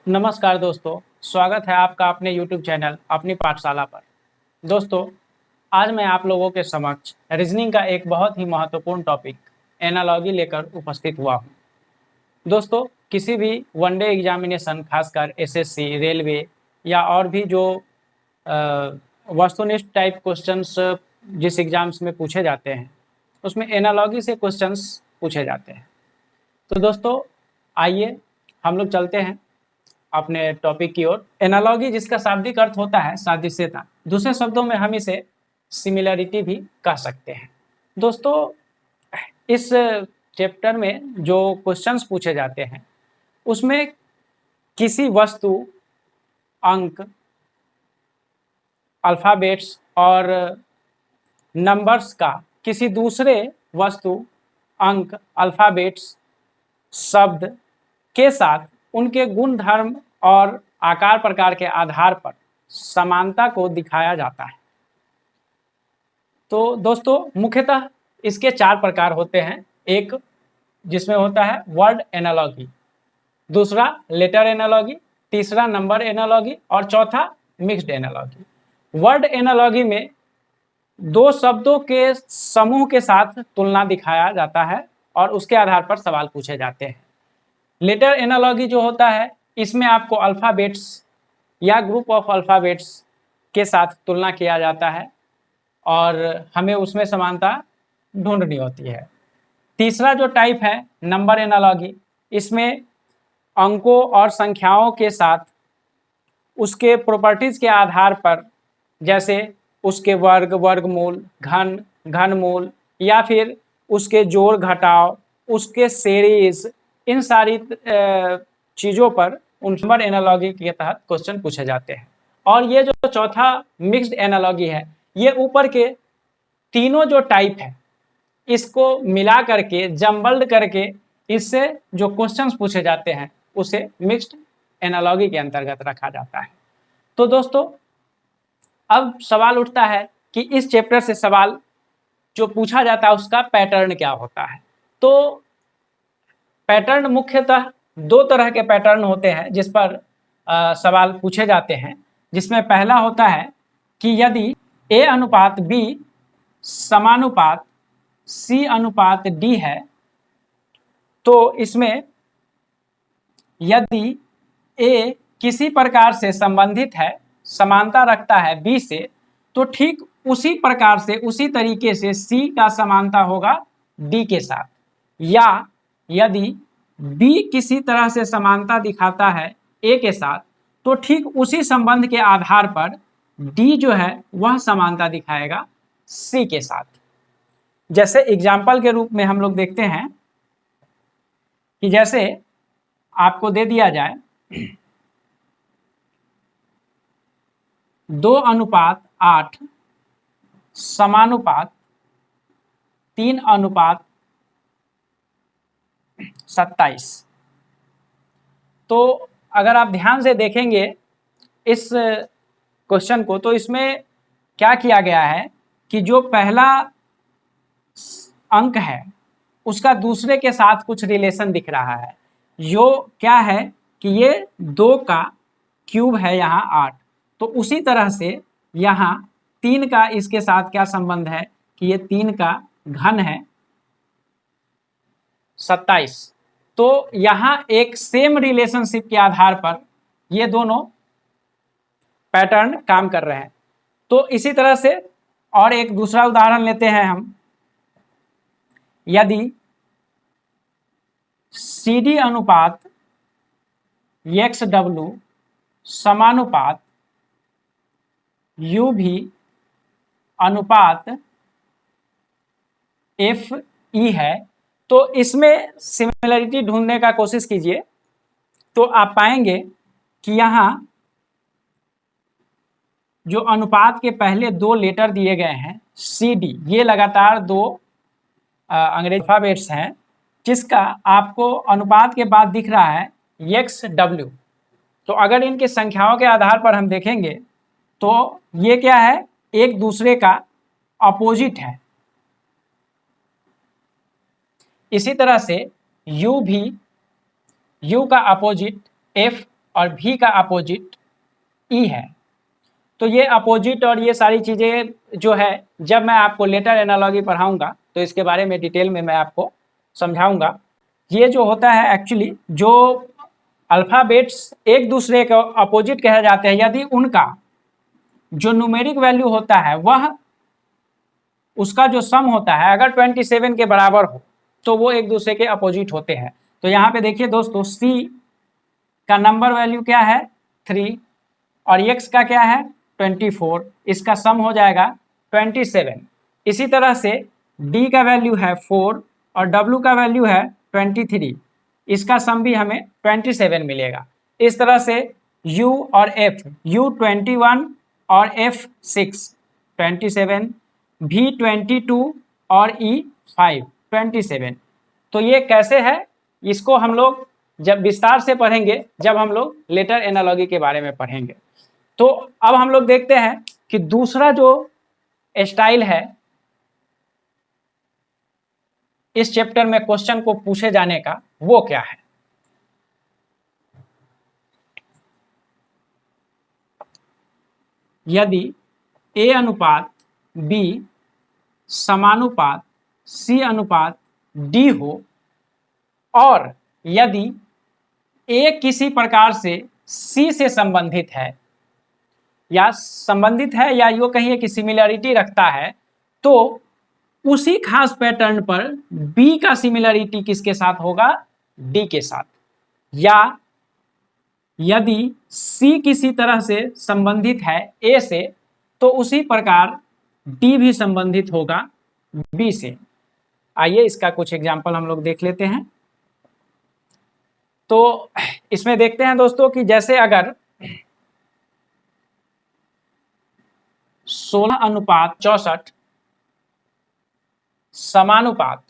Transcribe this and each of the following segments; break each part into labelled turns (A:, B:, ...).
A: नमस्कार दोस्तों, स्वागत है आपका अपने YouTube चैनल अपनी पाठशाला पर। दोस्तों, आज मैं आप लोगों के समक्ष रीजनिंग का एक बहुत ही महत्वपूर्ण टॉपिक एनालॉजी लेकर उपस्थित हुआ हूँ। दोस्तों, किसी भी वनडे एग्जामिनेशन खासकर एसएससी, रेलवे या और भी जो वस्तुनिष्ठ टाइप क्वेश्चंस जिस एग्जाम्स में पूछे जाते हैं, उसमें एनालॉजी से क्वेश्चंस पूछे जाते हैं। तो दोस्तों, आइए हम लोग चलते हैं अपने टॉपिक की ओर। एनालॉजी जिसका शाब्दिक अर्थ होता है सादृश्यता, दूसरे शब्दों में हम इसे सिमिलरिटी भी कह सकते हैं। दोस्तों, इस चैप्टर में जो क्वेश्चंस पूछे जाते हैं उसमें किसी वस्तु, अंक, अल्फ़ाबेट्स और नंबर्स का किसी दूसरे वस्तु, अंक, अल्फ़ाबेट्स, शब्द के साथ उनके गुण धर्म और आकार प्रकार के आधार पर समानता को दिखाया जाता है। तो दोस्तों, मुख्यतः इसके 4 प्रकार होते हैं। एक जिसमें होता है वर्ड एनालॉजी, दूसरा लेटर एनालॉजी, तीसरा नंबर एनालॉजी और चौथा मिक्स्ड एनालॉजी। वर्ड एनालॉजी में 2 शब्दों के समूह के साथ तुलना दिखाया जाता है और उसके आधार पर सवाल पूछे जाते हैं। लेटर एनालॉजी जो होता है, इसमें आपको अल्फ़ाबेट्स या ग्रुप ऑफ अल्फ़ाबेट्स के साथ तुलना किया जाता है और हमें उसमें समानता ढूंढनी होती है। तीसरा जो टाइप है नंबर एनालॉजी, इसमें अंकों और संख्याओं के साथ उसके प्रॉपर्टीज़ के आधार पर, जैसे उसके वर्ग, वर्गमूल, घन, घनमूल या फिर उसके जोड़ घटाव, उसके सीरीज, इन सारी चीज़ों पर उन नंबर एनालॉजी के तहत क्वेश्चन पूछे जाते हैं। और ये जो चौथा मिक्स्ड एनालॉजी है, ये ऊपर के तीनों जो टाइप है इसको मिला करके, जम्बल्ड करके इससे जो क्वेश्चंस पूछे जाते हैं उसे मिक्स्ड एनालॉजी के अंतर्गत रखा जाता है। तो दोस्तों, अब सवाल उठता है कि इस चैप्टर से सवाल जो पूछा जाता है उसका पैटर्न क्या होता है। तो पैटर्न मुख्यतः 2 तरह के पैटर्न होते हैं जिस पर सवाल पूछे जाते हैं, जिसमें पहला होता है कि यदि A अनुपात B समानुपात C अनुपात D है, तो इसमें यदि A किसी प्रकार से संबंधित है, समानता रखता है B से, तो ठीक उसी प्रकार से, उसी तरीके से C का समानता होगा D के साथ। या यदि B किसी तरह से समानता दिखाता है A के साथ, तो ठीक उसी संबंध के आधार पर D जो है वह समानता दिखाएगा C के साथ। जैसे एग्जाम्पल के रूप में हम लोग देखते हैं कि जैसे आपको दे दिया जाए 2:8 समानुपात 3:27। तो अगर आप ध्यान से देखेंगे इस क्वेश्चन को, तो इसमें क्या किया गया है कि जो पहला अंक है उसका दूसरे के साथ कुछ रिलेशन दिख रहा है। यो क्या है कि ये 2 का क्यूब है यहाँ 8, तो उसी तरह से यहाँ 3 का इसके साथ क्या संबंध है कि ये 3 का घन है 27। तो यहाँ एक सेम रिलेशनशिप के आधार पर ये दोनों पैटर्न काम कर रहे हैं। तो इसी तरह से और एक दूसरा उदाहरण लेते हैं हम। यदि CD अनुपात XW समानुपात UV अनुपात FE है, तो इसमें सिमिलरिटी ढूंढने का कोशिश कीजिए, तो आप पाएंगे कि यहाँ जो अनुपात के पहले 2 लेटर दिए गए हैं CD, ये लगातार 2 अंग्रेजी अल्फाबेट्स हैं, जिसका आपको अनुपात के बाद दिख रहा है XW। तो अगर इनकी संख्याओं के आधार पर हम देखेंगे तो ये क्या है, एक दूसरे का अपोजिट है। इसी तरह से U भी, U का अपोजिट F और V का अपोजिट E है। तो ये अपोजिट और ये सारी चीज़ें जो है जब मैं आपको लेटर एनालॉजी पढ़ाऊंगा तो इसके बारे में डिटेल में मैं आपको समझाऊंगा। ये जो होता है एक्चुअली जो अल्फ़ाबेट्स एक दूसरे के अपोजिट कहे जाते हैं, यदि उनका जो न्यूमेरिक वैल्यू होता है वह उसका जो सम होता है अगर 27 के बराबर हो तो वो एक दूसरे के अपोजिट होते हैं। तो यहाँ पे देखिए दोस्तों, C का नंबर वैल्यू क्या है 3 और X का क्या है 24, इसका सम हो जाएगा 27। इसी तरह से D का वैल्यू है 4 और W का वैल्यू है 23, इसका सम भी हमें 27 मिलेगा। इस तरह से U और F, U 21 और F 6 27, V 22 और E 5 27। तो ये कैसे है, इसको हम लोग जब विस्तार से पढ़ेंगे जब हम लोग लेटर एनालॉजी के बारे में पढ़ेंगे। तो अब हम लोग देखते हैं कि दूसरा जो स्टाइल है इस चैप्टर में क्वेश्चन को पूछे जाने का वो क्या है। यदि A अनुपात B समानुपात C अनुपात D हो और यदि A किसी प्रकार से C से संबंधित है या यो कहिए कि सिमिलरिटी रखता है, तो उसी खास पैटर्न पर B का सिमिलरिटी किसके साथ होगा D के साथ, या यदि C किसी तरह से संबंधित है A से तो उसी प्रकार D भी संबंधित होगा B से। आइए इसका कुछ एग्जाम्पल हम लोग देख लेते हैं। तो इसमें देखते हैं दोस्तों कि जैसे अगर 16:64 समानुपात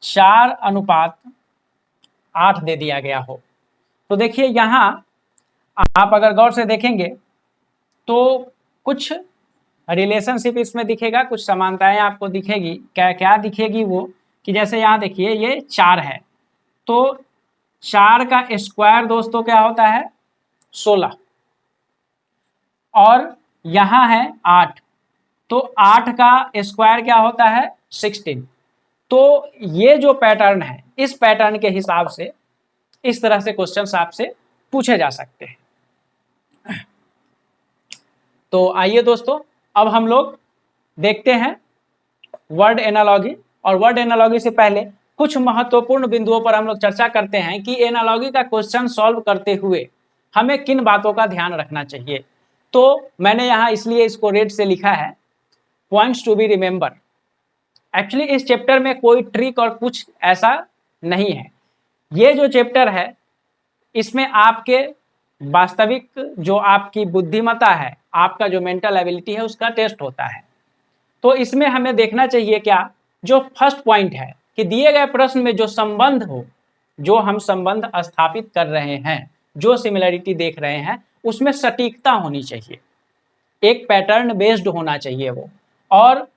A: 4:8 दे दिया गया हो, तो देखिए यहाँ आप अगर गौर से देखेंगे तो कुछ रिलेशनशिप इसमें दिखेगा, कुछ समानताएं आपको दिखेगी। क्या क्या दिखेगी वो कि जैसे यहाँ देखिए ये 4 है तो 4 का स्क्वायर दोस्तों क्या होता है 16 और यहाँ है 8 तो 8 का स्क्वायर क्या होता है 16। तो ये जो पैटर्न है इस पैटर्न के हिसाब से इस तरह से क्वेश्चंस आपसे पूछे जा सकते हैं। तो आइए दोस्तों अब हम लोग देखते हैं वर्ड एनालॉजी, और वर्ड एनालॉजी से पहले कुछ महत्वपूर्ण बिंदुओं पर हम लोग चर्चा करते हैं कि एनालॉजी का क्वेश्चन सॉल्व करते हुए हमें किन बातों का ध्यान रखना चाहिए। तो मैंने यहाँ इसलिए इसको रेड से लिखा है points to be remember. Actually इस चैप्टर में कोई ट्रिक और कुछ ऐसा नहीं है। ये जो चैप्टर है इसमें आपके वास्तविक जो आपकी बुद्धिमत्ता है, आपका जो मेंटल एबिलिटी है उसका टेस्ट होता है। तो इसमें हमें देखना चाहिए क्या, जो फर्स्ट पॉइंट है कि दिए गए प्रश्न में जो संबंध हो, जो हम संबंध स्थापित कर रहे हैं, जो सिमिलरिटी देख रहे हैं उसमें सटीकता होनी चाहिए, एक पैटर्न बेस्ड होना चाहिए वो। और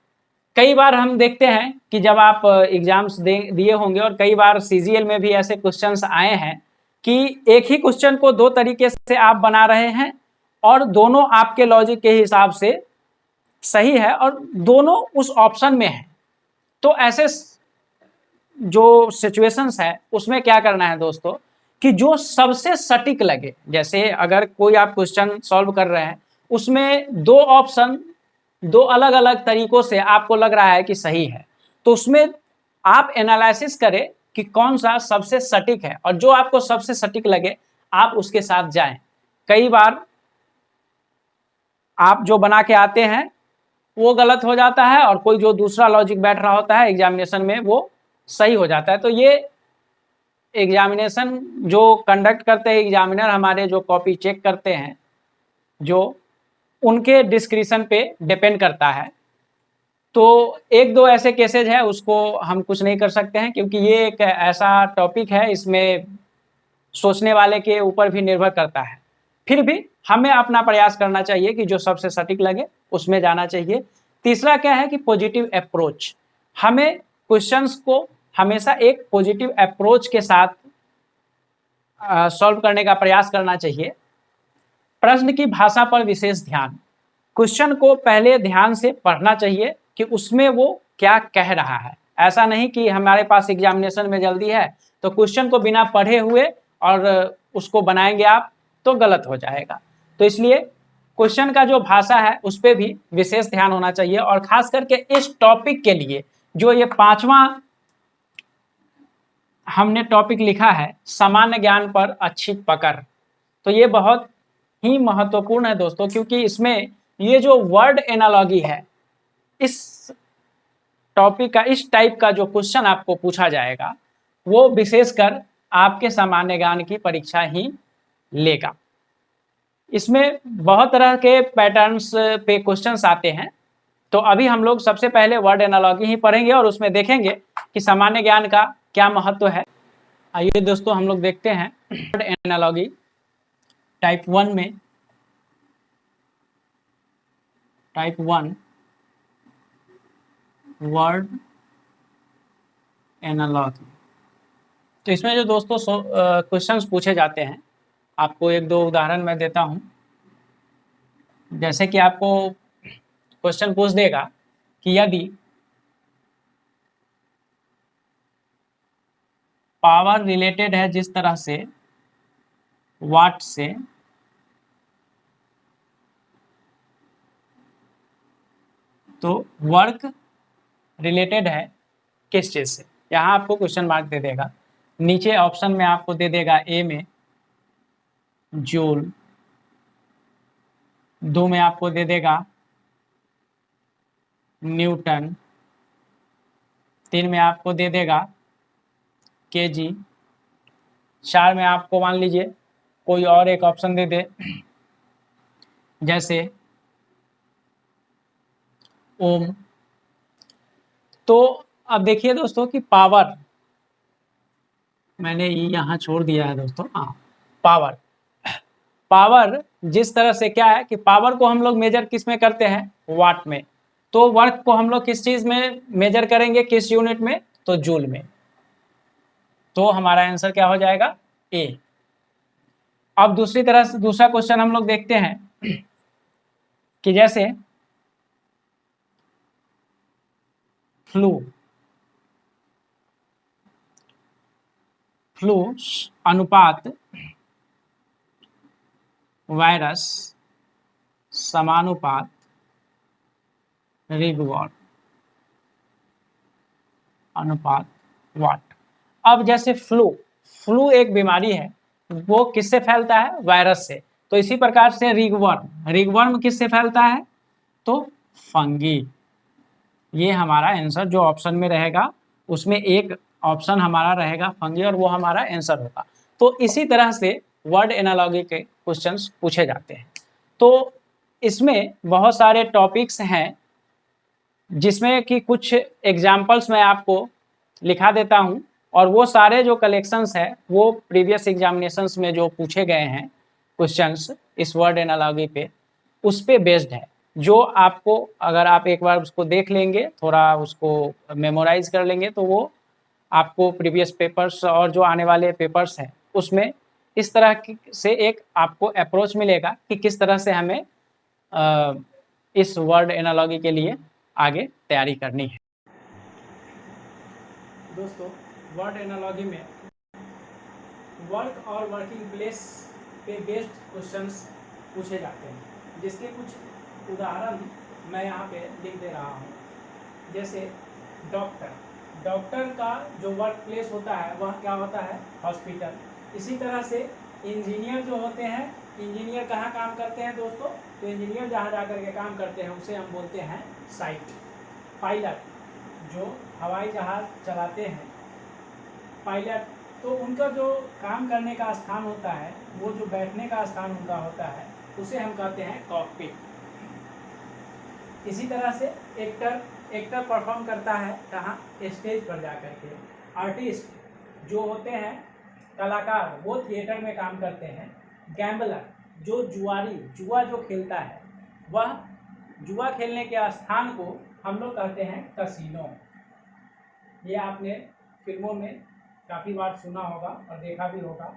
A: कई बार हम देखते हैं कि जब आप एग्जाम्स दिए होंगे और कई बार CGL में भी ऐसे क्वेश्चंस आए हैं कि एक ही क्वेश्चन को दो तरीके से आप बना रहे हैं और दोनों आपके लॉजिक के हिसाब से सही है और दोनों उस ऑप्शन में है। तो ऐसे जो सिचुएशंस है उसमें क्या करना है दोस्तों कि जो सबसे सटीक लगे, जैसे अगर कोई आप क्वेश्चन सॉल्व कर रहे हैं उसमें दो ऑप्शन दो अलग अलग तरीकों से आपको लग रहा है कि सही है, तो उसमें आप एनालिसिस करें कि कौन सा सबसे सटीक है और जो आपको सबसे सटीक लगे आप उसके साथ जाएं। कई बार आप जो बना के आते हैं वो गलत हो जाता है और कोई जो दूसरा लॉजिक बैठ रहा होता है एग्जामिनेशन में वो सही हो जाता है। तो ये एग्जामिनेशन जो कंडक्ट करते हैं एग्जामिनर, हमारे जो कॉपी चेक करते हैं, जो उनके डिस्क्रिप्शन पे डिपेंड करता है। तो एक दो ऐसे केसेज है उसको हम कुछ नहीं कर सकते हैं क्योंकि ये एक ऐसा टॉपिक है, इसमें सोचने वाले के ऊपर भी निर्भर करता है। फिर भी हमें अपना प्रयास करना चाहिए कि जो सबसे सटीक लगे उसमें जाना चाहिए। तीसरा क्या है कि पॉजिटिव अप्रोच, हमें क्वेश्चंस को हमेशा एक पॉजिटिव अप्रोच के साथ सॉल्व करने का प्रयास करना चाहिए। प्रश्न की भाषा पर विशेष ध्यान, क्वेश्चन को पहले ध्यान से पढ़ना चाहिए कि उसमें वो क्या कह रहा है। ऐसा नहीं कि हमारे पास एग्जामिनेशन में जल्दी है तो क्वेश्चन को बिना पढ़े हुए और उसको बनाएंगे आप तो गलत हो जाएगा। तो इसलिए क्वेश्चन का जो भाषा है उस पर भी विशेष ध्यान होना चाहिए। और खास करके इस टॉपिक के लिए जो ये 5वां हमने टॉपिक लिखा है, सामान्य ज्ञान पर अच्छी पकड़, तो ये बहुत ही महत्वपूर्ण है दोस्तों, क्योंकि इसमें ये जो वर्ड एनालॉजी है, इस टॉपिक का, इस टाइप का जो क्वेश्चन आपको पूछा जाएगा वो विशेषकर आपके सामान्य ज्ञान की परीक्षा ही लेगा। इसमें बहुत तरह के पैटर्न्स पे क्वेश्चंस आते हैं। तो अभी हम लोग सबसे पहले वर्ड एनालॉजी ही पढ़ेंगे और उसमें देखेंगे कि सामान्य ज्ञान का क्या महत्व है। आइए दोस्तों हम लोग देखते हैं वर्ड एनालॉजी टाइप 1 में। टाइप 1 वर्ड एनालॉजी, तो इसमें जो दोस्तों क्वेश्चंस पूछे जाते हैं, आपको एक दो उदाहरण मैं देता हूं। जैसे कि आपको क्वेश्चन पूछ देगा कि यदि पावर रिलेटेड है जिस तरह से वाट से, तो वर्क रिलेटेड है किस चीज से। यहां आपको क्वेश्चन मार्क दे देगा। नीचे ऑप्शन में आपको दे देगा ए में जूल, 2 में आपको दे देगा न्यूटन, 3 में आपको दे देगा केजी, 4 में आपको मान लीजिए कोई और एक ऑप्शन दे दे जैसे ओम। तो अब देखिए दोस्तों कि पावर, मैंने यहाँ छोड़ दिया है दोस्तों, हाँ पावर। पावर जिस तरह से क्या है कि पावर को हम लोग मेजर किस में करते हैं, वाट में। तो वर्क को हम लोग किस चीज में मेजर करेंगे, किस यूनिट में, तो जूल में। तो हमारा आंसर क्या हो जाएगा, ए। अब दूसरी तरह से दूसरा क्वेश्चन हम लोग देखते हैं कि जैसे फ्लू, फ्लू अनुपात वायरस समानुपात रिगवॉट अनुपात वाट। अब जैसे फ्लू, फ्लू एक बीमारी है, वो किससे फैलता है, वायरस से। तो इसी प्रकार से रिगवर्म, रिगवर्म किससे फैलता है, तो फंगी। ये हमारा आंसर जो ऑप्शन में रहेगा उसमें एक ऑप्शन हमारा रहेगा फंगी और वो हमारा आंसर होगा। तो इसी तरह से वर्ड एनालॉजी के क्वेश्चंस पूछे जाते हैं। तो इसमें बहुत सारे टॉपिक्स हैं जिसमें कि कुछ एग्जाम्पल्स मैं आपको लिखा देता हूं, और वो सारे जो कलेक्शंस है वो प्रीवियस एग्जामिनेशंस में जो पूछे गए हैं क्वेश्चंस इस वर्ड एनालॉजी पे, उस पे बेस्ड है। जो आपको अगर आप एक बार उसको देख लेंगे, थोड़ा उसको मेमोराइज कर लेंगे, तो वो आपको प्रीवियस पेपर्स और जो आने वाले पेपर्स हैं उसमें इस तरह से एक आपको अप्रोच मिलेगा कि किस तरह से हमें इस वर्ड एनालॉजी के लिए आगे तैयारी करनी है। दोस्तों वर्ड एनालॉजी में वर्क और वर्किंग प्लेस पे बेस्ड क्वेश्चंस पूछे जाते हैं, जिसके कुछ उदाहरण मैं यहाँ पे लिख दे रहा हूँ। जैसे डॉक्टर, डॉक्टर का जो वर्क प्लेस होता है वह क्या होता है, हॉस्पिटल। इसी तरह से इंजीनियर जो होते हैं, इंजीनियर कहाँ काम करते हैं दोस्तों, तो इंजीनियर जहाँ जा कर के काम करते हैं उसे हम बोलते हैं साइट। पायलट जो हवाई जहाज चलाते हैं, पायलट, तो उनका जो काम करने का स्थान होता है, वो जो बैठने का स्थान उनका होता है, उसे हम कहते हैं कॉकपिट। इसी तरह से एक्टर, एक्टर परफॉर्म करता है कहाँ, स्टेज पर जा कर के। आर्टिस्ट जो होते हैं कलाकार, वो थिएटर में काम करते हैं। गैम्बलर जो जुआरी, जुआ जो खेलता है, वह जुआ खेलने के स्थान को हम लोग कहते हैं कसिनो। ये आपने फिल्मों में काफ़ी बार सुना होगा और देखा भी होगा।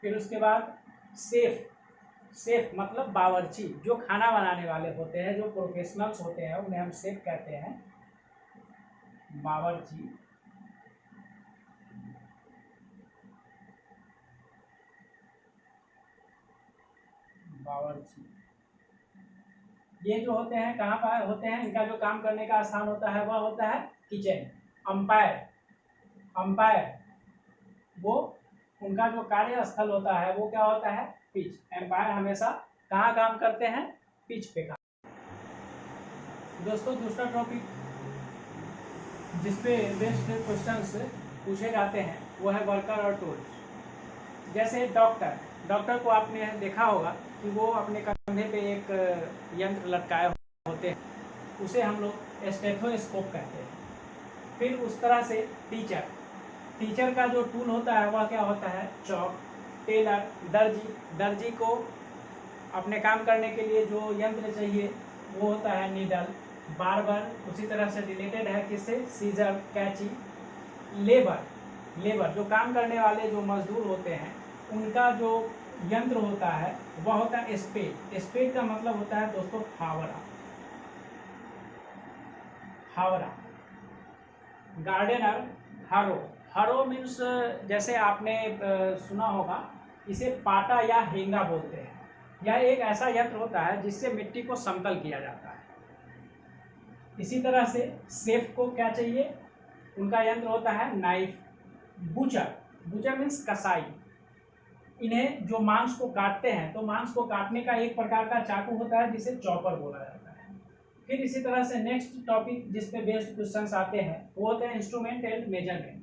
A: फिर उसके बाद शेफ, शेफ मतलब बावर्ची, जो खाना बनाने वाले होते हैं, जो प्रोफेशनल्स होते हैं उन्हें हम शेफ कहते हैं, बावर्ची। बावर्ची ये जो होते हैं कहाँ पर होते हैं, इनका जो काम करने का स्थान होता है वह होता है किचन। अंपायर, अंपायर वो उनका जो कार्यस्थल होता है वो क्या होता है, पिच। एम्पायर हमेशा कहाँ काम करते हैं, पिच पे काम। दोस्तों दूसरा टॉपिक जिसपे बेस्ट क्वेश्चंस पूछे जाते हैं वो है वर्कर और टूल्स। जैसे डॉक्टर, डॉक्टर को आपने देखा होगा कि वो अपने कंधे पे एक यंत्र लटकाए होते हैं, उसे हम लोग स्टेथोस्कोप कहते हैं। फिर उस तरह से टीचर, टीचर का जो टूल होता है वह क्या होता है, चॉक। टेलर, दर्जी, दर्जी को अपने काम करने के लिए जो यंत्र चाहिए वो होता है नीडल। बार्बर उसी तरह से रिलेटेड है किससे, सीजर, कैंची। लेबर, लेबर जो काम करने वाले जो मजदूर होते हैं उनका जो यंत्र होता है वह होता है स्पेड। स्पेड का मतलब होता है दोस्तों फावड़ा, फावड़ा। गार्डनर, हरो, हरो मीन्स जैसे आपने सुना होगा, इसे पाटा या हेंगा बोलते हैं। यह एक ऐसा यंत्र होता है जिससे मिट्टी को समतल किया जाता है। इसी तरह से शेफ को क्या चाहिए, उनका यंत्र होता है नाइफ। बूचर, बूचर मीन्स कसाई, इन्हें जो मांस को काटते हैं तो मांस को काटने का एक प्रकार का चाकू होता है जिसे चॉपर बोला जाता है। फिर इसी तरह से नेक्स्ट टॉपिक जिस पे बेस्ड क्वेश्चंस आते हैं वो होते हैं इंस्ट्रूमेंट एंड मेजरमेंट।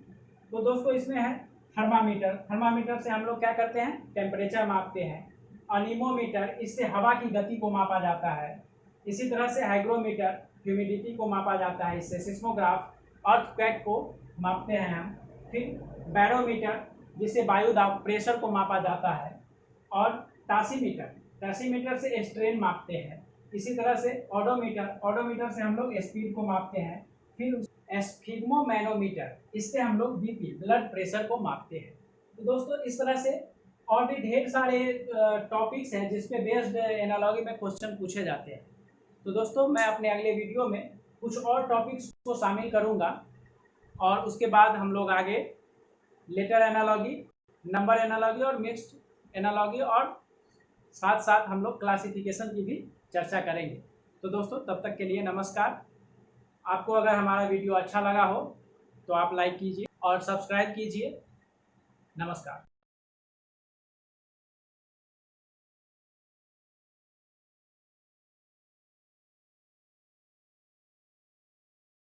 A: तो दोस्तों इसमें है थर्मामीटर, थर्मामीटर से हम लोग क्या करते हैं, टेम्परेचर मापते हैं। अनीमोमीटर, इससे हवा की गति को मापा जाता है। इसी तरह से हाइग्रोमीटर, ह्यूमिडिटी को मापा जाता है इससे। सिस्मोग्राफ, अर्थक्वेक को मापते हैं हम। फिर बैरोमीटर, जिससे वायु दाब, प्रेशर को मापा जाता है। और टासीमीटर, टासीमीटर से स्ट्रेन मापते हैं। इसी तरह से ऑडोमीटर, ऑडोमीटर से हम लोग स्पीड को मापते हैं। फिर स्फिग्मोमैनोमीटर, इससे हम लोग बीपी, ब्लड प्रेशर को मापते हैं। तो दोस्तों इस तरह से और भी ढेर सारे टॉपिक्स हैं जिस पे बेस्ड एनालॉजी में क्वेश्चन पूछे जाते हैं। तो दोस्तों मैं अपने अगले वीडियो में कुछ और टॉपिक्स को शामिल करूंगा और उसके बाद हम लोग आगे लेटर एनालॉजी, नंबर एनालॉजी और मिक्स्ड एनालॉजी और साथ साथ हम लोग क्लासिफिकेशन की भी चर्चा करेंगे। तो दोस्तों तब तक के लिए नमस्कार। आपको अगर हमारा वीडियो अच्छा लगा हो तो आप लाइक कीजिए और सब्सक्राइब कीजिए। नमस्कार।